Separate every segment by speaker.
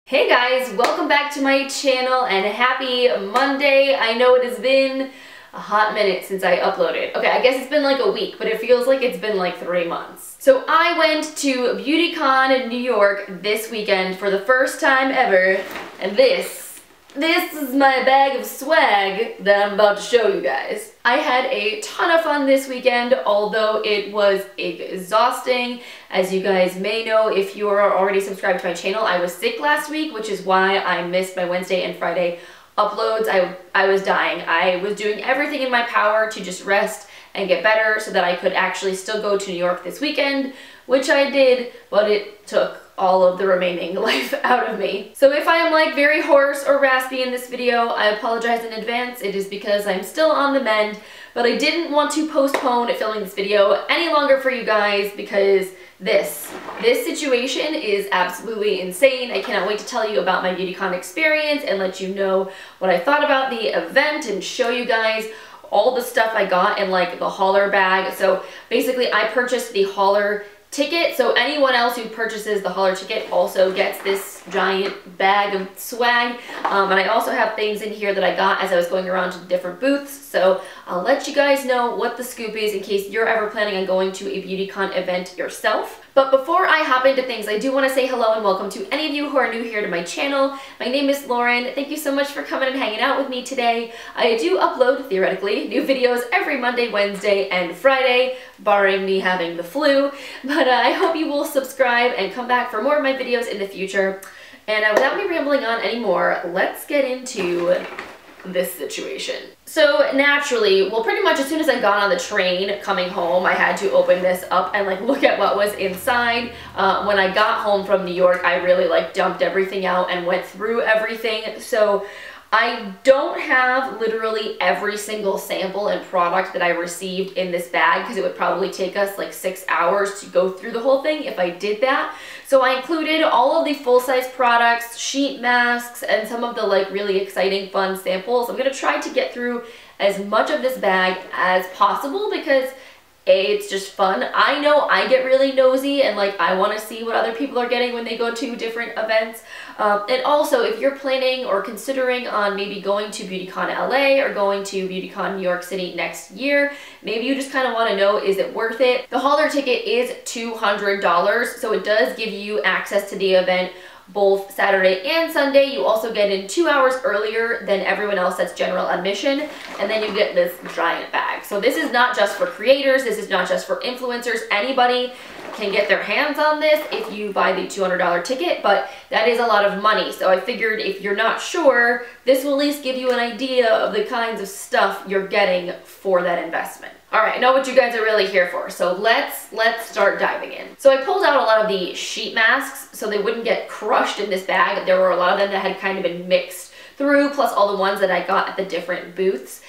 Speaker 1: Hey guys, welcome back to my channel and happy Monday. I know it has been a hot minute since I uploaded. Okay, I guess it's been like a week, but it feels like it's been like 3 months. So I went to BeautyCon in New York this weekend for the first time ever, and this is my bag of swag that I'm about to show you guys. I had a ton of fun this weekend, although it was exhausting. As you guys may know, if you are already subscribed to my channel, I was sick last week, which is why I missed my Wednesday and Friday uploads. I was dying. I was doing everything in my power to just rest and get better so that I could actually still go to New York this weekend, which I did, but it took all of the remaining life out of me. So if I am like very hoarse or raspy in this video, I apologize in advance. It is because I'm still on the mend, but I didn't want to postpone filming this video any longer for you guys because this situation is absolutely insane. I cannot wait to tell you about my BeautyCon experience and let you know what I thought about the event and show you guys all the stuff I got in like the hauler bag. So basically I purchased the hauler ticket, so anyone else who purchases the hauler ticket also gets this giant bag of swag. And I also have things in here that I got as I was going around to different booths, so I'll let you guys know what the scoop is in case you're ever planning on going to a BeautyCon event yourself. But before I hop into things, I do want to say hello and welcome to any of you who are new here to my channel. My name is Lauren. Thank you so much for coming and hanging out with me today. I do upload, theoretically, new videos every Monday, Wednesday, and Friday, barring me having the flu. But I hope you will subscribe and come back for more of my videos in the future. And without me rambling on anymore, let's get into this situation. So naturally, well, pretty much as soon as I got on the train coming home, I had to open this up and like look at what was inside. When I got home from New York, I really like dumped everything out and went through everything. So I don't have literally every single sample and product that I received in this bag because it would probably take us like 6 hours to go through the whole thing if I did that. So I included all of the full-size products, sheet masks, and some of the like really exciting fun samples. I'm going to try to get through as much of this bag as possible because it's just fun. I know I get really nosy and like I want to see what other people are getting when they go to different events. And also if you're planning or considering on maybe going to BeautyCon LA or going to BeautyCon New York City next year, maybe you just kind of want to know, is it worth it? The hauler ticket is $200, so it does give you access to the event both Saturday and Sunday. You also get in 2 hours earlier than everyone else that's general admission, and then you get this giant bag. So this is not just for creators, this is not just for influencers. Anybody can get their hands on this if you buy the $200 ticket, but that is a lot of money. So I figured if you're not sure, this will at least give you an idea of the kinds of stuff you're getting for that investment. All right, I know what you guys are really here for, so let's start diving in. So I pulled out a lot of the sheet masks so they wouldn't get crushed in this bag. There were a lot of them that had kind of been mixed through, plus all the ones that I got at the different booths.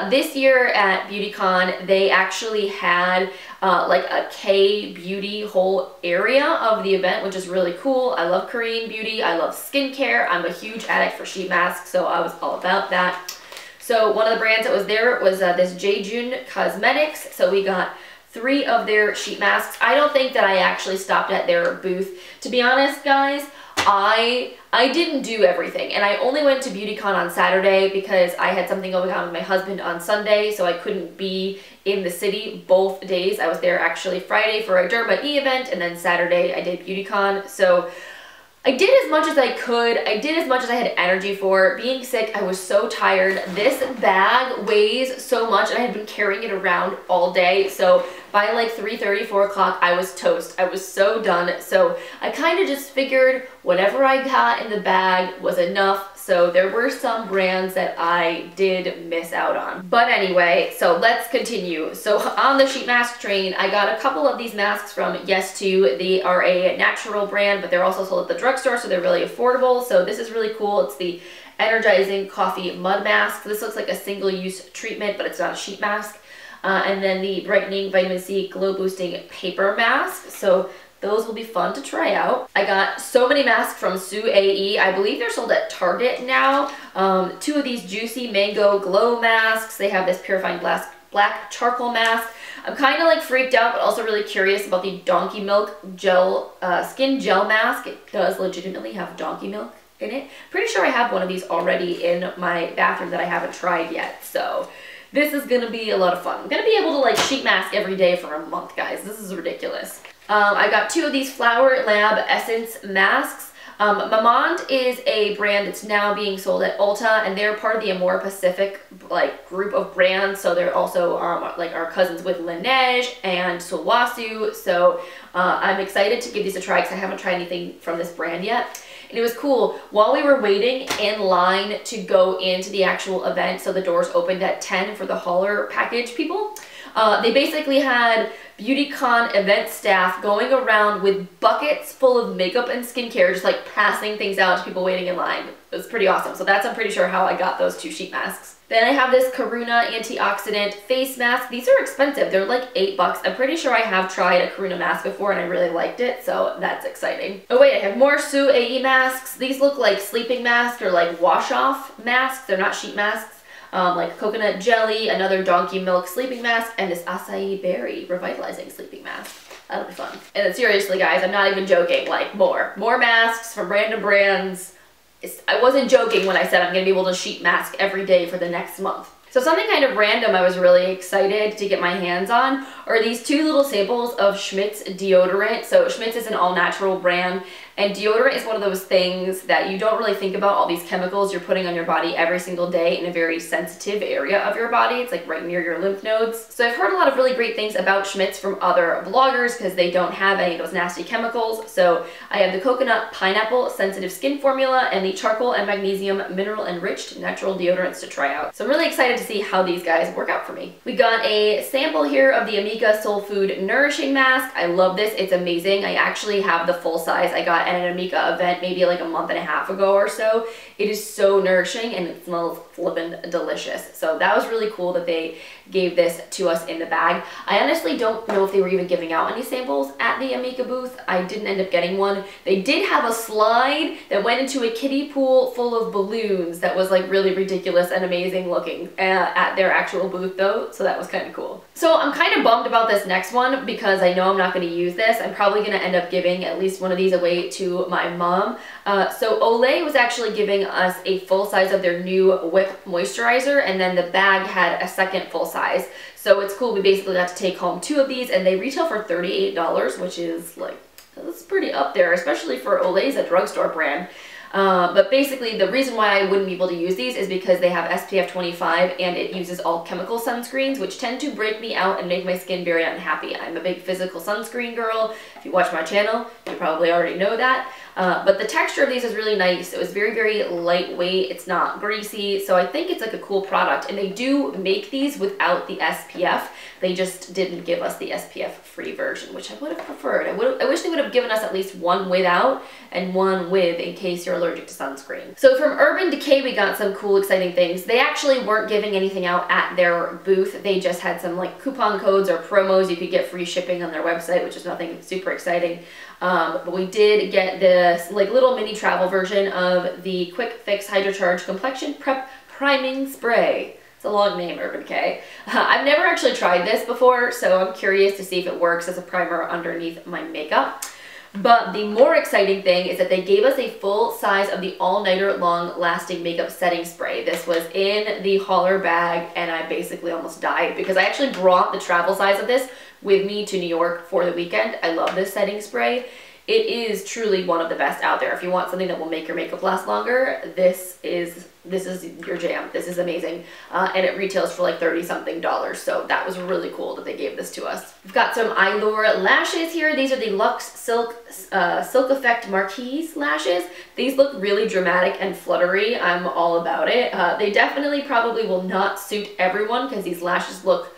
Speaker 1: This year at BeautyCon, they actually had like a K-beauty whole area of the event, which is really cool. I love Korean beauty, I love skincare. I'm a huge addict for sheet masks, so I was all about that. So one of the brands that was there was this Jejune Cosmetics. So we got 3 of their sheet masks. I don't think that I actually stopped at their booth. To be honest, guys, I didn't do everything, and I only went to BeautyCon on Saturday because I had something going on with my husband on Sunday, so I couldn't be in the city both days. I was there actually Friday for a Derma E event, and then Saturday I did BeautyCon. So I did as much as I could. I did as much as I had energy for. Being sick, I was so tired. This bag weighs so much, and I had been carrying it around all day. So by like 3:30, 4 o'clock, I was toast. I was so done. So I kind of just figured whatever I got in the bag was enough. So there were some brands that I did miss out on. But anyway, so let's continue. So on the sheet mask train, I got a couple of these masks from Yes2. They are a natural brand, but they're also sold at the drugstore, so they're really affordable. So this is really cool. It's the Energizing Coffee Mud Mask. This looks like a single-use treatment, but it's not a sheet mask. And then the Brightening Vitamin C Glow Boosting Paper Mask. So those will be fun to try out. I got so many masks from SUAE. I believe they're sold at Target now. 2 of these Juicy Mango Glow Masks. They have this Purifying Black Charcoal Mask. I'm kind of like freaked out, but also really curious about the Donkey Milk Gel Skin Gel Mask. It does legitimately have donkey milk in it. Pretty sure I have one of these already in my bathroom that I haven't tried yet. So this is gonna be a lot of fun. I'm gonna be able to like sheet mask every day for a month, guys. This is ridiculous. I got 2 of these Flower Lab Essence masks. Mamond is a brand that's now being sold at Ulta, and they're part of the Amore Pacific like group of brands. So they're also like our cousins with Laneige and Sulwhasoo. So I'm excited to give these a try because I haven't tried anything from this brand yet. And it was cool, while we were waiting in line to go into the actual event, so the doors opened at 10 for the hauler package people, they basically had BeautyCon event staff going around with buckets full of makeup and skincare, just like passing things out to people waiting in line. It was pretty awesome. So that's, I'm pretty sure, how I got those 2 sheet masks. Then I have this Karuna antioxidant face mask. These are expensive. They're like $8. I'm pretty sure I have tried a Karuna mask before and I really liked it, so that's exciting. Oh wait, I have more Sue AE masks. These look like sleeping masks or like wash-off masks. They're not sheet masks. Like coconut jelly, another donkey milk sleeping mask, and this acai berry revitalizing sleeping mask. That'll be fun. And then seriously, guys, I'm not even joking. Like more masks from random brands. I wasn't joking when I said I'm gonna be able to sheet mask every day for the next month. So something kind of random I was really excited to get my hands on are these 2 little samples of Schmidt's deodorant. So Schmidt's is an all-natural brand, and deodorant is one of those things that you don't really think about, all these chemicals you're putting on your body every single day in a very sensitive area of your body. It's like right near your lymph nodes. So I've heard a lot of really great things about Schmidt's from other bloggers because they don't have any of those nasty chemicals. So I have the coconut pineapple sensitive skin formula and the charcoal and magnesium mineral enriched natural deodorants to try out. So I'm really excited to see how these guys work out for me. We got a sample here of the Amika Soul Food Nourishing Mask. I love this. It's amazing. I actually have the full size I got at an Amika event maybe like a month and a half ago or so. It is so nourishing and it smells flippin' delicious. So that was really cool that they gave this to us in the bag. I honestly don't know if they were even giving out any samples at the Amika booth. I didn't end up getting one. They did have a slide that went into a kiddie pool full of balloons that was like really ridiculous and amazing looking at their actual booth though, so that was kind of cool. So I'm kind of bummed about this next one because I know I'm not going to use this. I'm probably going to end up giving at least one of these away to my mom. So Olay was actually giving us a full size of their new Whip Moisturizer, and then the bag had a second full size. So it's cool. We basically got to take home 2 of these, and they retail for $38, which is like, that's pretty up there, especially for Olay's a drugstore brand. But basically the reason why I wouldn't be able to use these is because they have SPF 25 and it uses all chemical sunscreens, which tend to break me out and make my skin very unhappy. I'm a big physical sunscreen girl. If you watch my channel, you probably already know that. But the texture of these is really nice. It was very, very lightweight. It's not greasy. So I think it's like a cool product. And they do make these without the SPF. They just didn't give us the SPF free version, which I would have preferred. I wish they would have given us at least one without and one with in case you're allergic to sunscreen. So from Urban Decay, we got some cool, exciting things. They actually weren't giving anything out at their booth. They just had some like coupon codes or promos. You could get free shipping on their website, which is nothing super exciting. But we did get this like little mini travel version of the Quick Fix Hydrocharge Complexion Prep Priming Spray. It's a long name, Urban Decay. I've never actually tried this before, so I'm curious to see if it works as a primer underneath my makeup. But the more exciting thing is that they gave us a full size of the all-nighter long-lasting makeup setting spray. This was in the hauler bag, and I basically almost died because I actually brought the travel size of this with me to New York for the weekend. I love this setting spray. It is truly one of the best out there. If you want something that will make your makeup last longer, this is your jam. This is amazing. And it retails for like $30-something. So that was really cool that they gave this to us. We've got some Eyelure lashes here. These are the Luxe Silk Effect Marquise lashes. These look really dramatic and fluttery. I'm all about it. They definitely probably will not suit everyone because these lashes look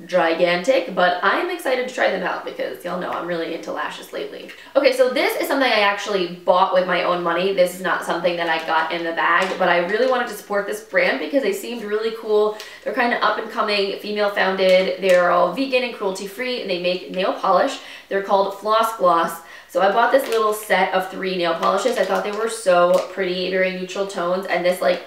Speaker 1: gigantic, but I'm excited to try them out because y'all know I'm really into lashes lately. Okay, so this is something I actually bought with my own money. This is not something that I got in the bag, but I really wanted to support this brand because they seemed really cool. They're kind of up and coming, female founded. They're all vegan and cruelty free, and they make nail polish. They're called Floss Gloss. So I bought this little set of 3 nail polishes. I thought they were so pretty, very neutral tones, and this like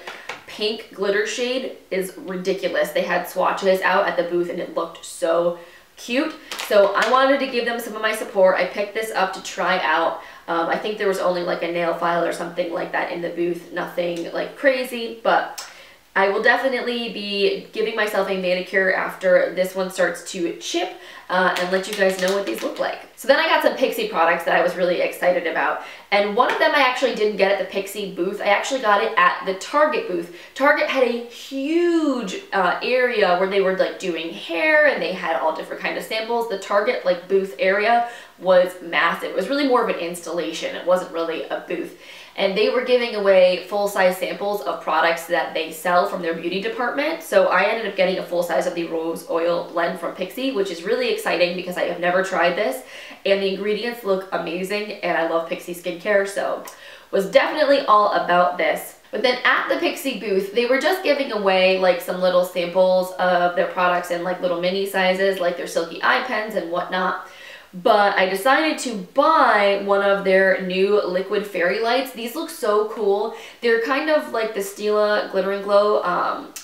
Speaker 1: pink glitter shade is ridiculous. They had swatches out at the booth and it looked so cute. So I wanted to give them some of my support. I picked this up to try out. I think there was only like a nail file or something like that in the booth, nothing like crazy, but I will definitely be giving myself a manicure after this one starts to chip and let you guys know what these look like. So then I got some Pixi products that I was really excited about. And one of them I actually didn't get at the Pixi booth. I actually got it at the Target booth. Target had a huge area where they were like doing hair and they had all different kind of samples. The Target like booth area was massive. It was really more of an installation. It wasn't really a booth. And they were giving away full-size samples of products that they sell from their beauty department. So I ended up getting a full size of the Rose Oil Blend from Pixi, which is really exciting because I have never tried this. And the ingredients look amazing and I love Pixi skincare, so was definitely all about this. But then at the Pixi booth, they were just giving away like some little samples of their products in like little mini sizes, like their silky eye pens and whatnot. But I decided to buy one of their new liquid fairy lights. These look so cool. They're kind of like the Stila Glitter and Glow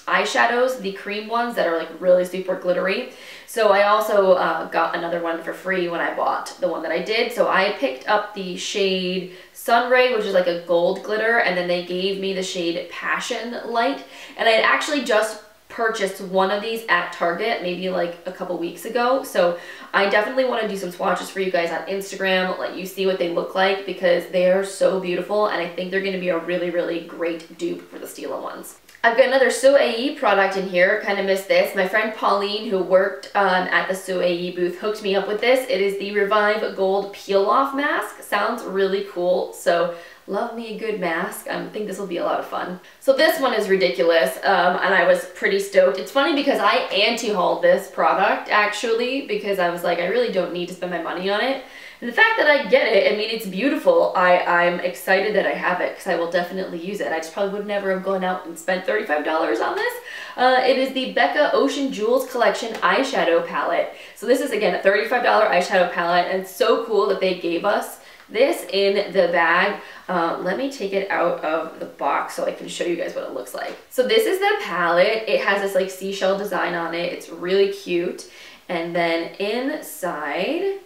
Speaker 1: eyeshadows, the cream ones that are like really super glittery. So I also got another one for free when I bought the one that I did. So I picked up the shade Sunray, which is like a gold glitter, and then they gave me the shade Passion Light. And I had actually just purchased one of these at Target maybe like a couple weeks ago, so I definitely want to do some swatches for you guys on Instagram, let you see what they look like because they are so beautiful and I think they're going to be a really great dupe for the Stila ones. I've got another XOXO product in here, kind of missed this. My friend Pauline, who worked at the XOXO booth, hooked me up with this. It is the Revive Gold Peel Off Mask. Sounds really cool, so love me a good mask. I think this will be a lot of fun. So this one is ridiculous, and I was pretty stoked. It's funny because I anti-hauled this product, actually, because I was like, I really don't need to spend my money on it. And the fact that I get it, I mean, it's beautiful. I'm excited that I have it because I will definitely use it. I just probably would never have gone out and spent $35 on this. It is the Becca Ocean Jewels Collection Eyeshadow Palette. So this is, again, a $35 eyeshadow palette, and it's so cool that they gave us this in the bag. Let me take it out of the box so I can show you guys what it looks like. So this is the palette. It has this like seashell design on it. It's really cute. And then inside,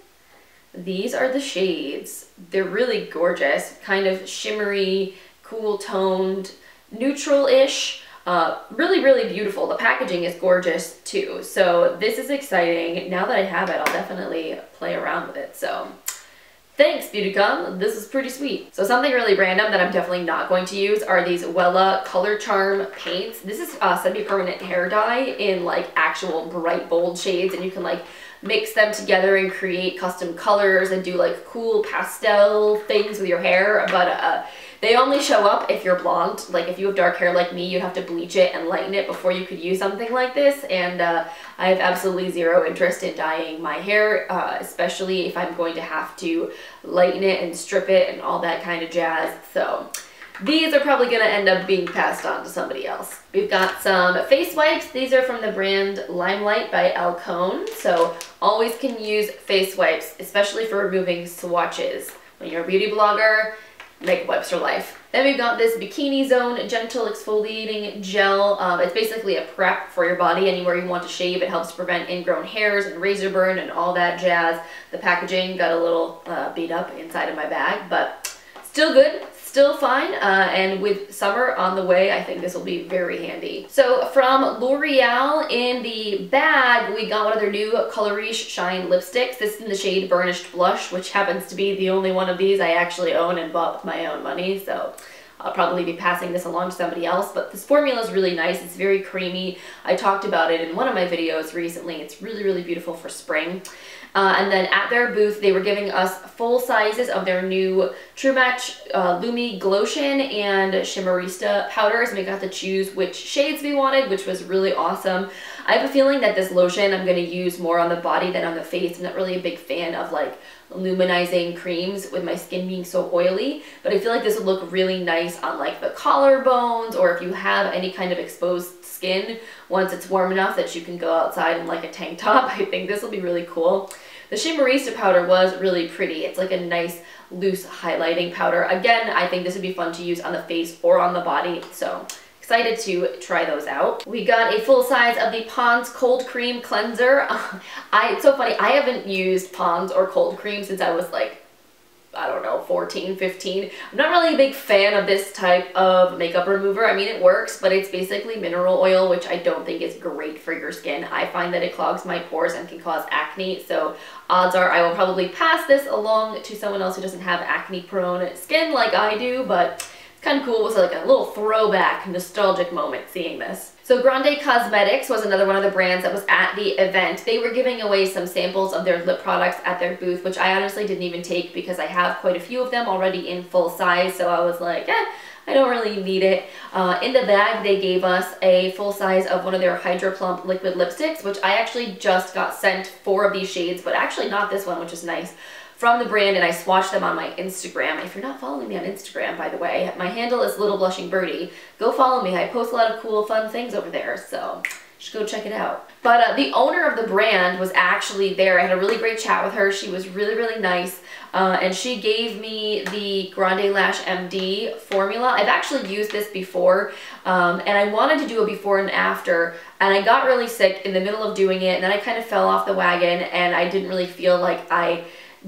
Speaker 1: these are the shades. They're really gorgeous, kind of shimmery, cool toned, neutral-ish. Really beautiful. The packaging is gorgeous too. So this is exciting. Now that I have it, I'll definitely play around with it. So thanks, BeautyCon. This is pretty sweet. So something really random that I'm definitely not going to use are these Wella Color Charm paints. This is semi-permanent hair dye in like actual bright bold shades, and you can like mix them together and create custom colors and do like cool pastel things with your hair. But they only show up if you're blonde. Like if you have dark hair like me, you'd have to bleach it and lighten it before you could use something like this. And I have absolutely zero interest in dyeing my hair, especially if I'm going to have to lighten it and strip it and all that kind of jazz. So these are probably going to end up being passed on to somebody else. We've got some face wipes. These are from the brand Limelight by Alcone. So always can use face wipes, especially for removing swatches. When you're a beauty blogger, makeup wipes for life. Then we've got this Bikini Zone Gentle Exfoliating Gel. It's basically a prep for your body anywhere you want to shave. It helps to prevent ingrown hairs and razor burn and all that jazz. The packaging got a little beat up inside of my bag, but still good. Still fine, and with summer on the way, I think this will be very handy. So from L'Oreal in the bag, we got one of their new Colorish Shine lipsticks. This is in the shade Burnished Blush, which happens to be the only one of these I actually own and bought with my own money, so I'll probably be passing this along to somebody else. But this formula is really nice. It's very creamy. I talked about it in one of my videos recently. It's really beautiful for spring. And then at their booth, they were giving us full sizes of their new True Match Lumi Glotion and Shimmerista powders, and we got to choose which shades we wanted, which was really awesome. I have a feeling that this lotion I'm going to use more on the body than on the face. I'm not really a big fan of like luminizing creams with my skin being so oily, but I feel like this would look really nice on like the collarbones, or if you have any kind of exposed skin once it's warm enough that you can go outside in like a tank top. I think this will be really cool. The Shimmerista powder was really pretty. It's like a nice loose highlighting powder. Again, I think this would be fun to use on the face or on the body, so excited to try those out. We got a full size of the Pond's Cold Cream Cleanser. It's so funny, I haven't used Pond's or cold cream since I was like, I don't know, 14, 15. I'm not really a big fan of this type of makeup remover. I mean, it works, but it's basically mineral oil, which I don't think is great for your skin. I find that it clogs my pores and can cause acne, so odds are I will probably pass this along to someone else who doesn't have acne-prone skin like I do, but it's kind of cool. It was like a little throwback, nostalgic moment seeing this. So Grande Cosmetics was another one of the brands that was at the event. They were giving away some samples of their lip products at their booth, which I honestly didn't even take because I have quite a few of them already in full size, so I was like, I don't really need it. In the bag, they gave us a full size of one of their Hydro Plump liquid lipsticks, which I actually just got sent 4 of these shades, but actually not this one, which is nice, from the brand, and I swatched them on my Instagram. If you're not following me on Instagram, by the way, my handle is littleblushingbirdie. Go follow me. I post a lot of cool, fun things over there, so you should go check it out. But the owner of the brand was actually there. I had a really great chat with her. She was really, really nice. And she gave me the Grande Lash MD formula. I've actually used this before, and I wanted to do a before and after, and I got really sick in the middle of doing it, and then I kind of fell off the wagon, and I didn't really feel like I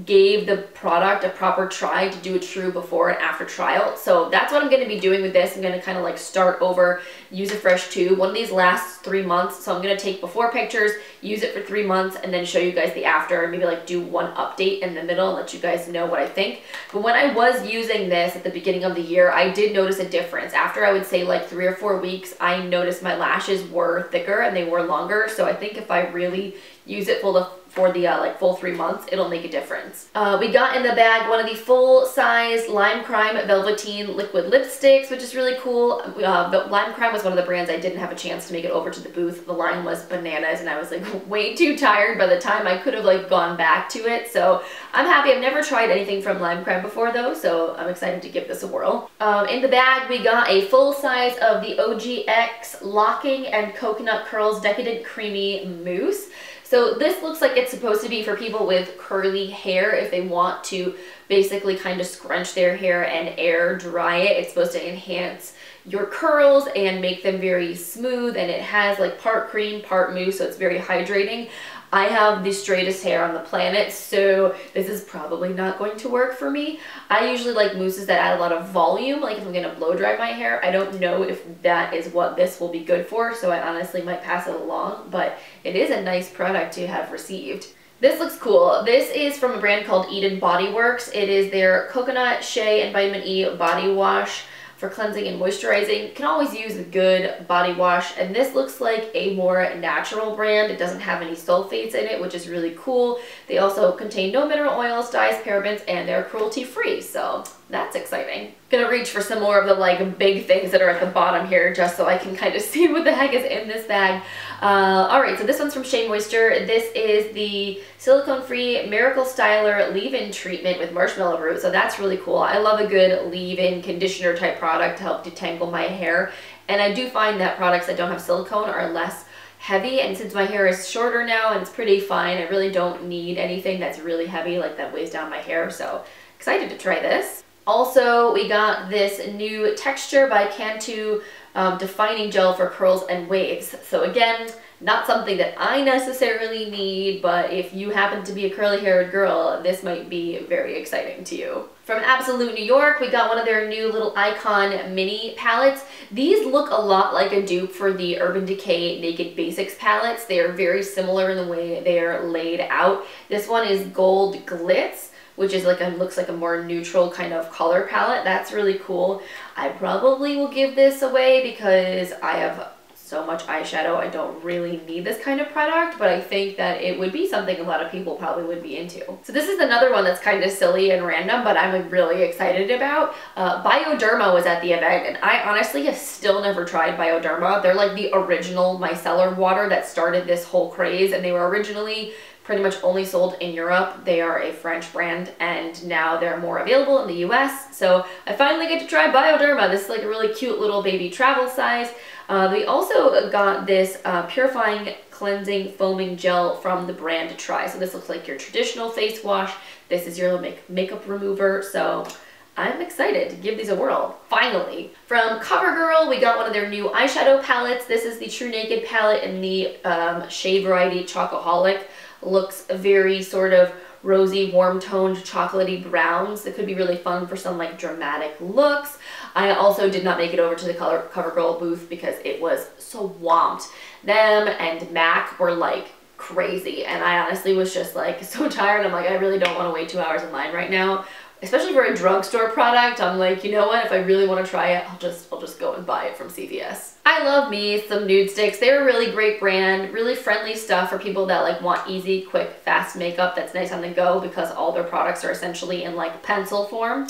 Speaker 1: gave the product a proper try to do a true before and after trial. So that's what I'm going to be doing with this. I'm going to kind of like start over, use a fresh tube. One of these lasts 3 months, so I'm going to take before pictures, use it for 3 months, and then show you guys the after, and maybe like do one update in the middle and let you guys know what I think. But when I was using this at the beginning of the year, I did notice a difference. After I would say like 3 or 4 weeks, I noticed my lashes were thicker and they were longer. So I think if I really use it for the like full 3 months, it'll make a difference. We got in the bag one of the full-size Lime Crime Velveteen liquid lipsticks, which is really cool. But Lime Crime was one of the brands I didn't have a chance to make it over to the booth. The line was bananas, and I was like way too tired by the time I could have like gone back to it. So I'm happy. I've never tried anything from Lime Crime before though, so I'm excited to give this a whirl. In the bag, we got a full size of the OGX Locking and Coconut Curls Decadent Creamy Mousse. So this looks like it's supposed to be for people with curly hair if they want to basically kind of scrunch their hair and air dry it. It's supposed to enhance your curls and make them very smooth, and it has like part cream, part mousse, so it's very hydrating. I have the straightest hair on the planet, so this is probably not going to work for me. I usually like mousses that add a lot of volume, like if I'm gonna blow dry my hair. I don't know if that is what this will be good for, so I honestly might pass it along, but it is a nice product to have received. This looks cool. This is from a brand called Eden Body Works. It is their Coconut Shea and Vitamin E Body Wash for cleansing and moisturizing. You can always use a good body wash, and this looks like a more natural brand. It doesn't have any sulfates in it, which is really cool. They also contain no mineral oils, dyes, parabens, and they're cruelty-free, so that's exciting. Gonna reach for some more of the like big things that are at the bottom here just so I can kind of see what the heck is in this bag. Alright, so this one's from Shea Moisture. This is the silicone-free Miracle Styler leave-in treatment with marshmallow root, so that's really cool. I love a good leave-in conditioner type product to help detangle my hair, and I do find that products that don't have silicone are less heavy, and since my hair is shorter now and it's pretty fine, I really don't need anything that's really heavy like that weighs down my hair, so excited to try this. Also, we got this new texture by Cantu defining gel for curls and waves. So again, not something that I necessarily need, but if you happen to be a curly-haired girl, this might be very exciting to you. From Absolute New York, we got one of their new little Icon mini palettes. These look a lot like a dupe for the Urban Decay Naked Basics palettes. They are very similar in the way they are laid out. This one is Gold Glitz, which is like looks like a more neutral kind of color palette. That's really cool. I probably will give this away because I have so much eyeshadow. I don't really need this kind of product, but I think that it would be something a lot of people probably would be into. So this is another one that's kind of silly and random, but I'm really excited about. Bioderma was at the event, and I honestly have still never tried Bioderma. They're like the original micellar water that started this whole craze, and they were originally pretty much only sold in Europe. They are a French brand, and now they're more available in the US. So I finally get to try Bioderma. This is like a really cute little baby travel size. We also got this purifying cleansing foaming gel from the brand to try. So this looks like your traditional face wash. This is your makeup remover. So I'm excited to give these a whirl, finally. From CoverGirl, we got one of their new eyeshadow palettes. This is the True Naked palette in the shade variety Chocoholic. Looks very sort of rosy, warm-toned, chocolatey browns that could be really fun for some like dramatic looks. I also did not make it over to the CoverGirl booth because it was so swamped. Them and MAC were like crazy, and I honestly was just like so tired. I'm like, I really don't want to wait 2 hours in line right now, especially for a drugstore product. I'm like, you know what, if I really want to try it, I'll just go and buy it from CVS. I love me some nude sticks. They're a really great brand, really friendly stuff for people that like want easy, quick, fast makeup that's nice on the go, because all their products are essentially in like pencil form.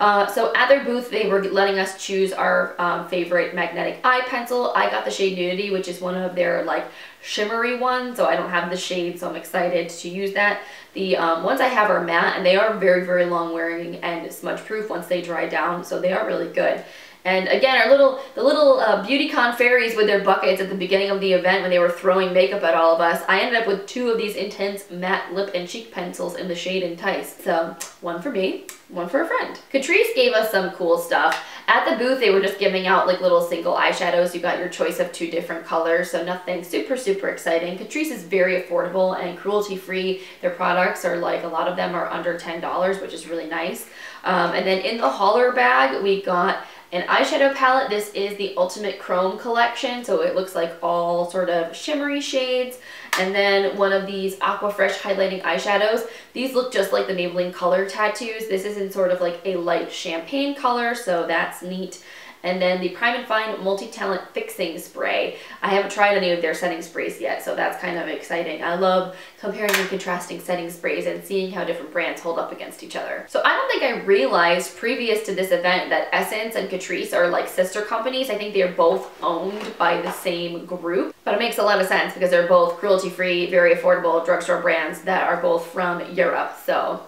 Speaker 1: So at their booth, they were letting us choose our favorite magnetic eye pencil. I got the shade Nudity, which is one of their like shimmery ones, so I don't have the shade, so I'm excited to use that. The ones I have are matte, and they are very, very long wearing and smudge proof once they dry down, so they are really good. And again, the little BeautyCon fairies with their buckets at the beginning of the event when they were throwing makeup at all of us, I ended up with 2 of these intense matte lip and cheek pencils in the shade Entice. So one for me, one for a friend. Catrice gave us some cool stuff. At the booth, they were just giving out like little single eyeshadows. You got your choice of 2 different colors, so nothing super, super exciting. Catrice is very affordable and cruelty-free. Their products are like, a lot of them are under $10, which is really nice. And then in the hauler bag, we got an eyeshadow palette. This is the Ultimate Chrome collection, so it looks like all sort of shimmery shades. And then one of these Aqua Fresh highlighting eyeshadows. These look just like the Maybelline Color Tattoos. This is in sort of like a light champagne color, so that's neat. And then the Prime and Fine Multi-Talent Fixing Spray. I haven't tried any of their setting sprays yet, so that's kind of exciting. I love comparing and contrasting setting sprays and seeing how different brands hold up against each other. So I don't think I realized previous to this event that Essence and Catrice are like sister companies. I think they're both owned by the same group, but it makes a lot of sense because they're both cruelty-free, very affordable drugstore brands that are both from Europe. So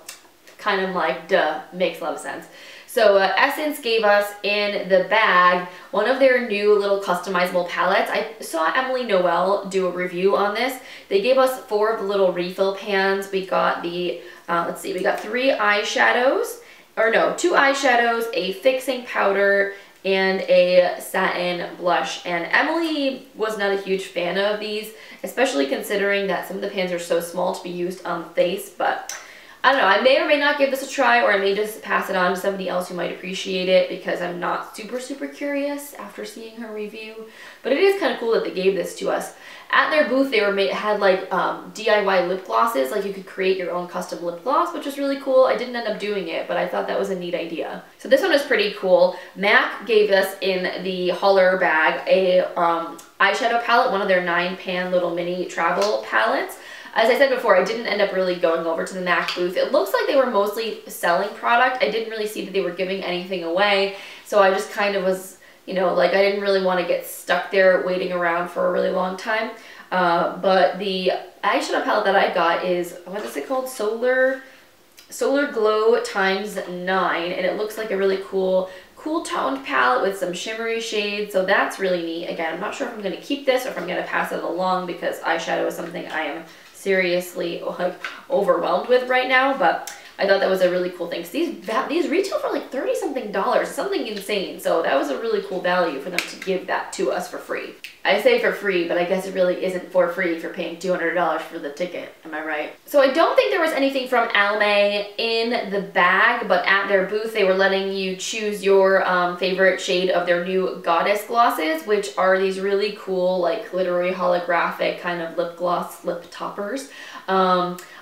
Speaker 1: kind of like, duh, makes a lot of sense. So Essence gave us in the bag one of their new little customizable palettes. I saw Emily Noel do a review on this. They gave us 4 of the little refill pans. We got the, let's see, we got 3 eyeshadows, or no, 2 eyeshadows, a fixing powder, and a satin blush. And Emily was not a huge fan of these, especially considering that some of the pans are so small to be used on the face, but I don't know, I may or may not give this a try, or I may just pass it on to somebody else who might appreciate it because I'm not super, super curious after seeing her review. But it is kind of cool that they gave this to us. At their booth, they had like DIY lip glosses, like you could create your own custom lip gloss, which was really cool. I didn't end up doing it, but I thought that was a neat idea. So this one is pretty cool. MAC gave us in the hauler bag a eyeshadow palette, one of their 9-pan little mini travel palettes. As I said before, I didn't end up really going over to the MAC booth. It looks like they were mostly selling product. I didn't really see that they were giving anything away, so I just kind of was, you know, like I didn't really want to get stuck there waiting around for a really long time. But the eyeshadow palette that I got is, what is it called? Solar Glow times 9, and it looks like a really cool toned palette with some shimmery shades, so that's really neat. Again, I'm not sure if I'm going to keep this or if I'm going to pass it along because eyeshadow is something I am seriously like overwhelmed with right now, but I thought that was a really cool thing. These retail for like $30-something, something insane. So that was a really cool value for them to give that to us for free. I say for free, but I guess it really isn't for free if you're paying $200 for the ticket. Am I right? So I don't think there was anything from Almay in the bag, but at their booth they were letting you choose your favorite shade of their new Goddess glosses, which are these really cool like glittery holographic kind of lip gloss lip toppers.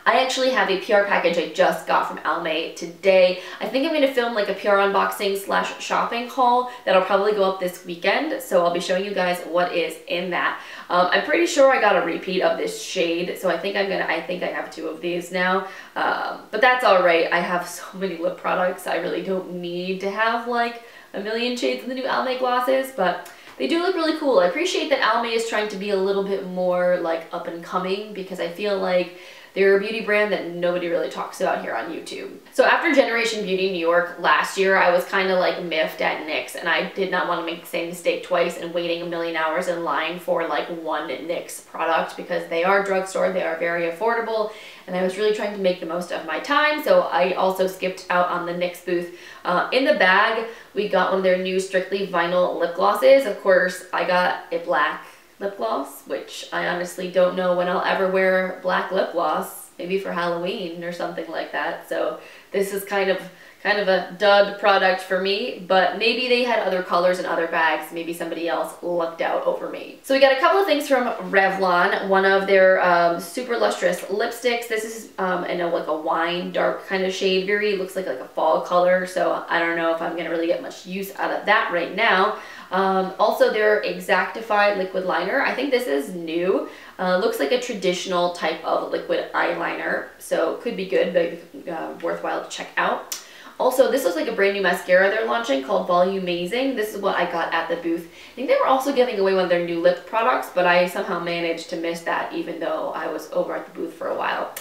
Speaker 1: I actually have a PR package I just got from Almay today. I think I'm going to film like a PR unboxing / shopping haul that'll probably go up this weekend, so I'll be showing you guys what is in that. I'm pretty sure I got a repeat of this shade, so I think I have 2 of these now, but that's alright. I have so many lip products, I really don't need to have like a million shades of the new Almay glosses, but they do look really cool. I appreciate that Almay is trying to be a little bit more like up and coming because I feel like they're a beauty brand that nobody really talks about here on YouTube. So after Generation Beauty New York last year, I was kind of like miffed at NYX, and I did not want to make the same mistake twice and waiting a million hours in line for like one NYX product because they are drugstore, they are very affordable, and I was really trying to make the most of my time, so I also skipped out on the NYX booth. In the bag, we got one of their new Strictly Vinyl lip glosses. Of course, I got a black lip gloss, which I honestly don't know when I'll ever wear black lip gloss maybe for Halloween or something like that. So this is kind of a dud product for me, but maybe they had other colors and other bags. Maybe somebody else lucked out over me. So we got a couple of things from Revlon, one of their super lustrous lipsticks. This is in like a wine dark kind of shade, very looks like a fall color, so I don't know if I'm gonna really get much use out of that right now. Also their Exactify liquid liner, I think this is new. Looks like a traditional type of liquid eyeliner, so could be good, but worthwhile to check out. Also, this looks like a brand new mascara they're launching called Volumizing. This is what I got at the booth. I think they were also giving away one of their new lip products, but I somehow managed to miss that even though I was over at the booth for a while.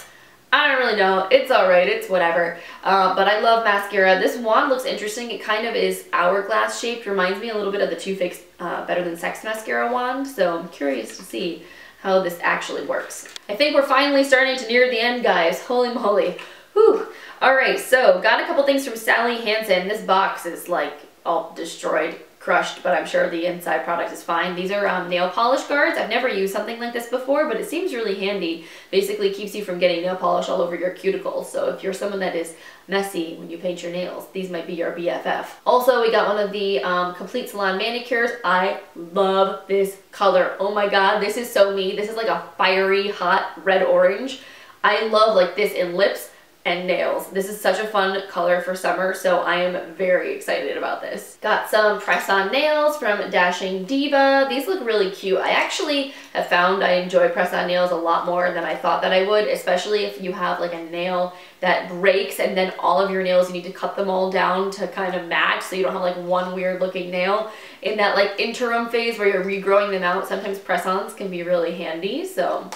Speaker 1: I don't really know. It's alright. It's whatever. But I love mascara. This wand looks interesting. It kind of is hourglass shaped. Reminds me a little bit of the Too Faced Better Than Sex mascara wand. So I'm curious to see how this actually works. I think we're finally starting to near the end, guys. Holy moly. Whew. Alright, so got a couple things from Sally Hansen. This box is like all destroyed, crushed, but I'm sure the inside product is fine. These are nail polish guards. I've never used something like this before, but it seems really handy. Basically keeps you from getting nail polish all over your cuticles. So if you're someone that is messy when you paint your nails, these might be your BFF. Also, we got one of the Complete Salon manicures. I love this color. Oh my god, this is so me. This is like a fiery, hot red orange. I love like this in lips and nails. This is such a fun color for summer, so I am very excited about this. Got some press-on nails from Dashing Diva. These look really cute. I actually have found I enjoy press-on nails a lot more than I thought that I would, especially if you have like a nail that breaks and then all of your nails, you need to cut them all down to kind of match so you don't have like one weird looking nail. In that like interim phase where you're regrowing them out, sometimes press-ons can be really handy, so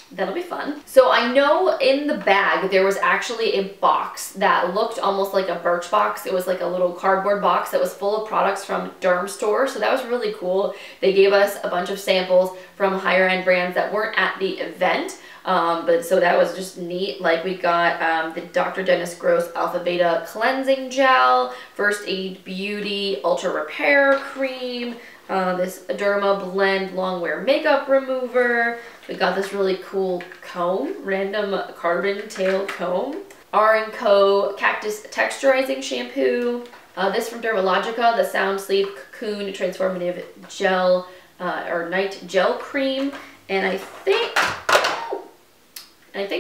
Speaker 1: that'll be fun. So I know in the bag there was actually a box that looked almost like a Birchbox. It was like a little cardboard box that was full of products from Dermstore, so that was really cool. They gave us a bunch of samples from higher end brands that weren't at the event. But so that was just neat. Like we got the Dr. Dennis Gross Alpha Beta Cleansing Gel, First Aid Beauty Ultra Repair Cream, this Derma Blend Long Wear Makeup Remover. We got this really cool comb, random carbon tail comb. Co Cactus Texturizing Shampoo. This from Dermalogica, the Sound Sleep Cocoon Transformative Gel or Night Gel Cream. And I think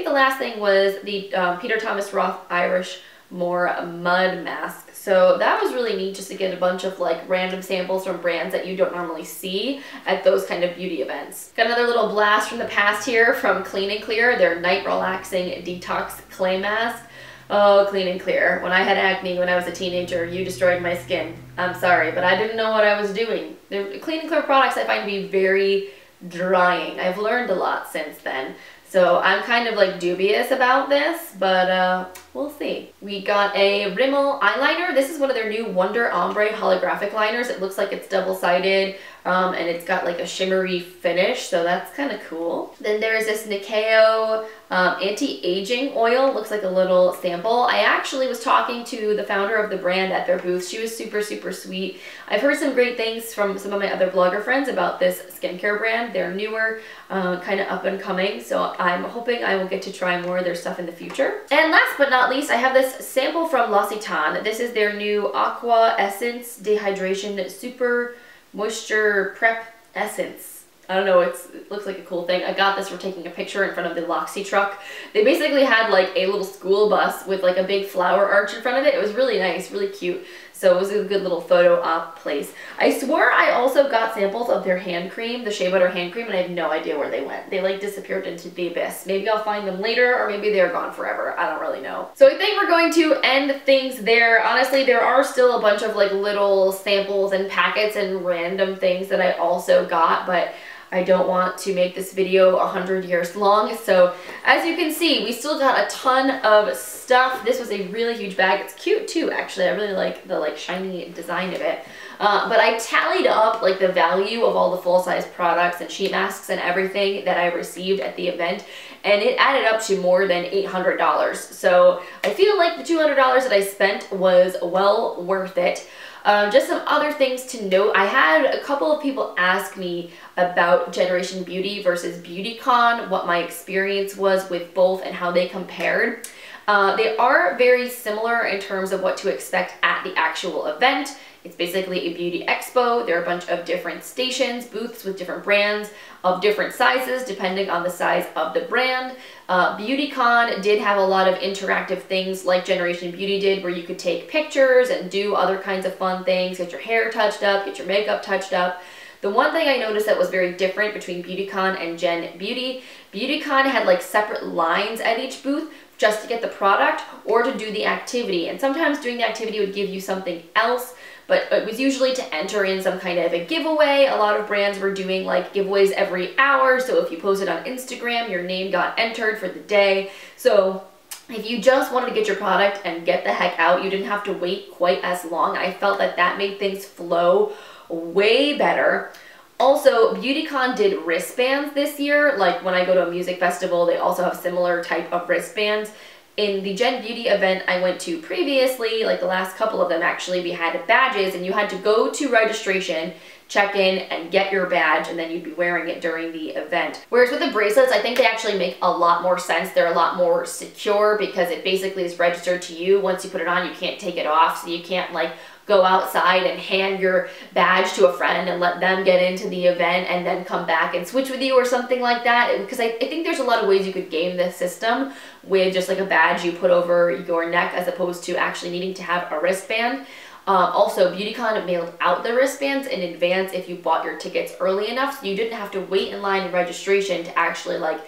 Speaker 1: the last thing was the Peter Thomas Roth Irish Moor Mud Mask. So that was really neat just to get a bunch of like random samples from brands that you don't normally see at those kind of beauty events. Got another little blast from the past here from Clean and Clear, their Night Relaxing Detox Clay Mask. Oh, Clean and Clear. When I had acne when I was a teenager, you destroyed my skin. I'm sorry, but I didn't know what I was doing. The Clean and Clear products I find to be very drying. I've learned a lot since then. So I'm kind of like dubious about this, but we'll see. We got a Rimmel eyeliner. This is one of their new Wonder Ombre holographic liners. It looks like it's double-sided and it's got like a shimmery finish, so that's kind of cool. Then there's this Nikeo Anti-Aging Oil. Looks like a little sample. I actually was talking to the founder of the brand at their booth. She was super, super sweet. I've heard some great things from some of my other blogger friends about this skincare brand. They're newer, kind of up and coming, so I'm hoping I will get to try more of their stuff in the future. And last but not least, I have this sample from L'Occitane. This is their new Aqua Essence Dehydration Super Moisture Prep Essence. I don't know, it looks like a cool thing. I got this for taking a picture in front of the Loxy truck. They basically had like a little school bus with like a big flower arch in front of it. It was really nice, really cute. So it was a good little photo op place. I swore I also got samples of their hand cream, the Shea Butter hand cream, and I have no idea where they went. They like disappeared into the abyss. Maybe I'll find them later, or maybe they're gone forever. I don't really know. So I think we're going to end things there. Honestly, there are still a bunch of like little samples and packets and random things that I also got, but I don't want to make this video 100 years long. So as you can see, we still got a ton of stuff. This was a really huge bag. It's cute too, actually. I really like the like shiny design of it. But I tallied up like the value of all the full-size products and sheet masks and everything that I received at the event, and it added up to more than $800. So I feel like the $200 that I spent was well worth it. Just some other things to note. I had a couple of people ask me about Generation Beauty versus BeautyCon, what my experience was with both and how they compared. They are very similar in terms of what to expect at the actual event. It's basically a beauty expo. There are a bunch of different stations, booths with different brands of different sizes depending on the size of the brand. BeautyCon did have a lot of interactive things like Generation Beauty did, where you could take pictures and do other kinds of fun things, get your hair touched up, get your makeup touched up. The one thing I noticed that was very different between BeautyCon and Gen Beauty, BeautyCon had like separate lines at each booth just to get the product or to do the activity. And sometimes doing the activity would give you something else, but it was usually to enter in some kind of a giveaway. A lot of brands were doing like giveaways every hour. So if you posted on Instagram, your name got entered for the day. So if you just wanted to get your product and get the heck out, you didn't have to wait quite as long. I felt that that made things flow way better. Also, BeautyCon did wristbands this year. Like when I go to a music festival, they also have similar type of wristbands. In the Gen Beauty event I went to previously, like the last couple of them actually, we had badges and you had to go to registration, check in, and get your badge, and then you'd be wearing it during the event. Whereas with the bracelets, I think they actually make a lot more sense. They're a lot more secure because it basically is registered to you. Once you put it on, you can't take it off, so you can't like go outside and hand your badge to a friend and let them get into the event and then come back and switch with you or something like that. Because I think there's a lot of ways you could game this system with just like a badge you put over your neck as opposed to actually needing to have a wristband. Also, BeautyCon mailed out the wristbands in advance if you bought your tickets early enough, so you didn't have to wait in line in registration to actually like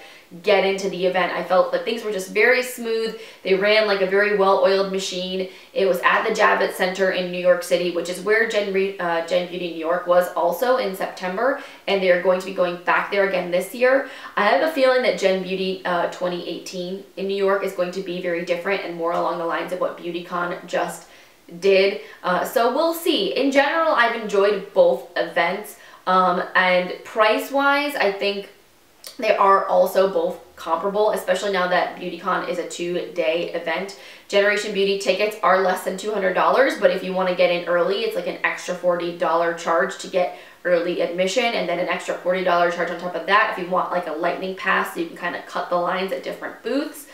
Speaker 1: get into the event. I felt that things were just very smooth. They ran like a very well-oiled machine. It was at the Javits Center in New York City, which is where Gen Beauty New York was also in September, and they are going to be going back there again this year. I have a feeling that Gen Beauty 2018 in New York is going to be very different and more along the lines of what BeautyCon just did. So we'll see. In general, I've enjoyed both events, and price-wise, I think they are also both comparable, especially now that BeautyCon is a 2-day event. Generation Beauty tickets are less than $200, but if you want to get in early, it's like an extra $40 charge to get early admission, and then an extra $40 charge on top of that if you want like a lightning pass, so you can kind of cut the lines at different booths.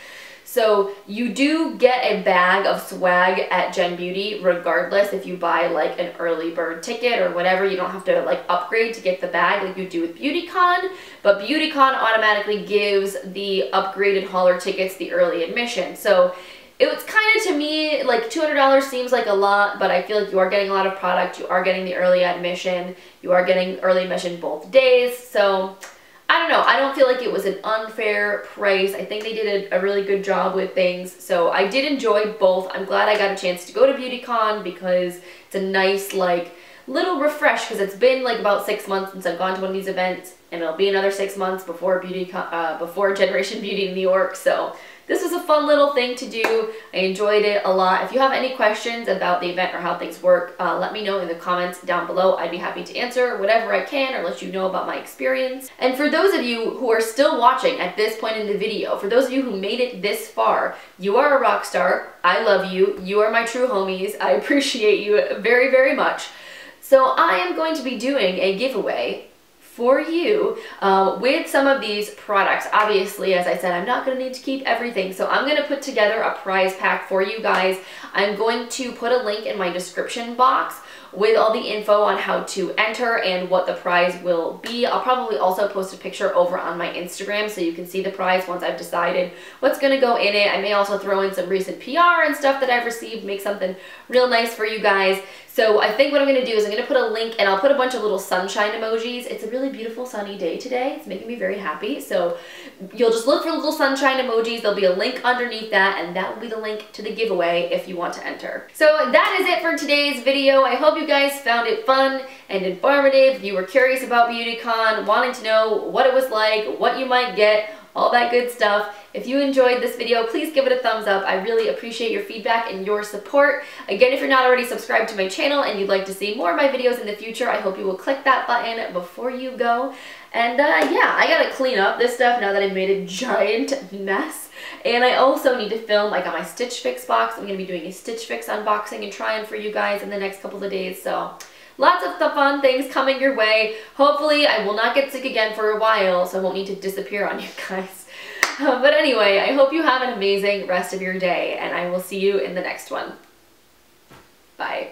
Speaker 1: So you do get a bag of swag at Gen Beauty regardless if you buy like an early bird ticket or whatever. You don't have to like upgrade to get the bag like you do with BeautyCon, but BeautyCon automatically gives the upgraded hauler tickets the early admission. So it was kind of, to me, like $200 seems like a lot, but I feel like you are getting a lot of product, you are getting the early admission, you are getting early admission both days. So I don't know, I don't feel like it was an unfair price. I think they did a really good job with things. So I did enjoy both. I'm glad I got a chance to go to BeautyCon because it's a nice like little refresh, because it's been like about 6 months since I've gone to one of these events, and it'll be another 6 months before before Generation Beauty in New York. So this was a fun little thing to do. I enjoyed it a lot. If you have any questions about the event or how things work, let me know in the comments down below. I'd be happy to answer whatever I can or let you know about my experience. And for those of you who are still watching at this point in the video, for those of you who made it this far, you are a rock star. I love you. You are my true homies. I appreciate you very, very much. So I am going to be doing a giveaway for you with some of these products. Obviously, as I said, I'm not going to need to keep everything, so I'm going to put together a prize pack for you guys. I'm going to put a link in my description box with all the info on how to enter and what the prize will be. I'll probably also post a picture over on my Instagram so you can see the prize once I've decided what's going to go in it. I may also throw in some recent PR and stuff that I've received, make something real nice for you guys. So I think what I'm going to do is I'm going to put a link, and I'll put a bunch of little sunshine emojis. It's a really beautiful sunny day today. It's making me very happy. So you'll just look for little sunshine emojis. There'll be a link underneath that, and that will be the link to the giveaway if you want to enter. So that is it for today's video. I hope you guys found it fun and informative. If you were curious about BeautyCon, wanting to know what it was like, what you might get, all that good stuff. If you enjoyed this video, please give it a thumbs up. I really appreciate your feedback and your support. Again, if you're not already subscribed to my channel and you'd like to see more of my videos in the future, I hope you will click that button before you go. And yeah, I gotta clean up this stuff now that I've made a giant mess. And I also need to film, I got my Stitch Fix box. I'm gonna be doing a Stitch Fix unboxing and try-on for you guys in the next couple of days. So lots of fun things coming your way. Hopefully I will not get sick again for a while, so I won't need to disappear on you guys. But anyway, I hope you have an amazing rest of your day, and I will see you in the next one. Bye.